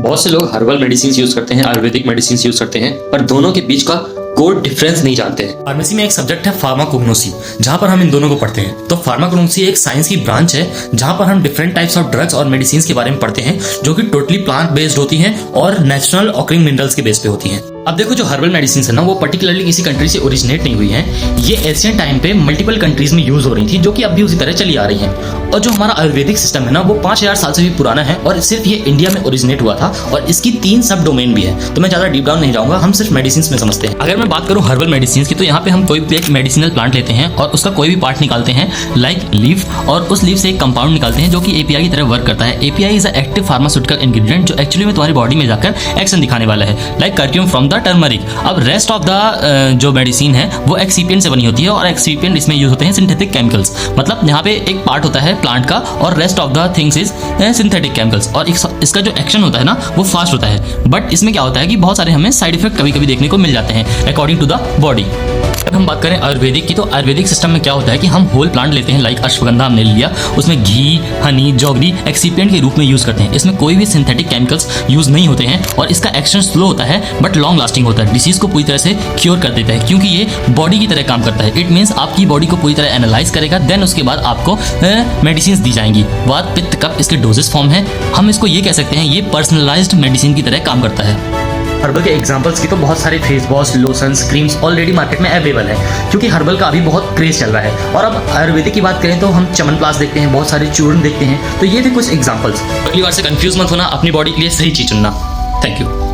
बहुत से लोग हर्बल मेडिसिन यूज करते हैं, आयुर्वेदिक मेडिसिन यूज करते हैं, पर दोनों के बीच का कोड डिफरेंस नहीं जानते हैं। फार्मेसी में एक सब्जेक्ट है फार्माकोग्नोसी, जहां पर हम इन दोनों को पढ़ते हैं। तो फार्माकोग्नोसी एक साइंस की ब्रांच है जहां पर हम डिफरेंट टाइप्स ऑफ ड्रग्स और मेडिसिन के बारे में पढ़ते हैं, जो कि टोटली प्लांट बेस्ड होती हैं और नेचुरल ऑकरिंग मिनरल्स के बेस पे होती हैं। अब देखो, जो हर्बल मेडिसिन है ना, वो पर्टिकुलरली किसी कंट्री से ओरिजिनेट नहीं हुई है। ये एशियन टाइम पे मल्टीपल कंट्रीज में यूज हो रही थी, जो कि अब भी उसी तरह चली आ रही हैं। और जो हमारा आयुर्वेदिक सिस्टम है ना, वो 5000 साल से भी पुराना है और सिर्फ ये इंडिया में ओरिजिनेट हुआ था और इसकी 3 सब डोमेन भी है। तो मैं ज्यादा डीप डाउन नहीं जाऊंगा, हम सिर्फ मेडिसिन में समझते हैं। अगर मैं बात करूं हर्बल मेडिसिन की, तो यहाँ पे हम कोई भी एक मेडिसिनल प्लांट लेते हैं और उसका कोई भी पार्ट निकालते हैं, लाइक लीफ, और उस लीफ से एक कंपाउंड निकालते हैं जो कि एपीआई की तरह वर्क करता है। API is active pharmaceutical ingredient जो एक्चुअली में तुम्हारी बॉडी में जाकर एक्शन दिखाने वाला है, लाइक कर्क्यूम फ्रॉम द टर्मरिक। अब रेस्ट ऑफ द जो मेडिसिन है वो एक्सीपिएंट से बनी होती है और एक्सीपिएंट इसमें यूज होते हैं सिंथेटिक केमिकल्स। मतलब यहाँ पे एक पार्ट होता है प्लांट का और rest of the things is synthetic chemicals. और इसका जो एक्शन होता है ना, वो फास्ट होता है, बट इसमें क्या होता है कि बहुत सारे हमें साइड इफेक्ट कभी कभी देखने को मिल जाते हैं अकॉर्डिंग टू द बॉडी। अगर हम बात करें आयुर्वेदिक की, तो आयुर्वेदिक सिस्टम में क्या होता है कि हम होल प्लांट लेते हैं, लाइक अश्वगंधा हमने लिया, उसमें घी, हनी, जौगरी एक्सीपिएंट के रूप में यूज करते हैं। इसमें कोई भी सिंथेटिक केमिकल्स यूज नहीं होते हैं और इसका एक्शन स्लो होता है बट लॉन्ग लास्टिंग होता है। डिसीज को पूरी तरह से क्योर कर देता है, क्योंकि ये बॉडी की तरह काम करता है। इट मीन्स आपकी बॉडी को पूरी तरह एनालाइज करेगा, देन उसके बाद आपको मेडिसिन दी जाएंगी। वात, पित्त, कफ इसके डोजेस फॉर्म है। हम इसको ये कह सकते हैं, ये पर्सनलाइज्ड मेडिसिन की तरह काम करता है। हर्बल के एग्जांपल्स की तो बहुत सारे face wash, lotions, creams already market में अवेलेबल है, क्योंकि हर्बल का अभी बहुत क्रेज चल रहा है। और अब आयुर्वेदिक की बात करें तो हम च्यवनप्राश देखते हैं, बहुत सारे चूर्ण देखते हैं। तो ये थे कुछ एग्जांपल्स। अगली बार से कंफ्यूज मत होना, अपनी बॉडी के लिए सही चीज चुनना। Thank you.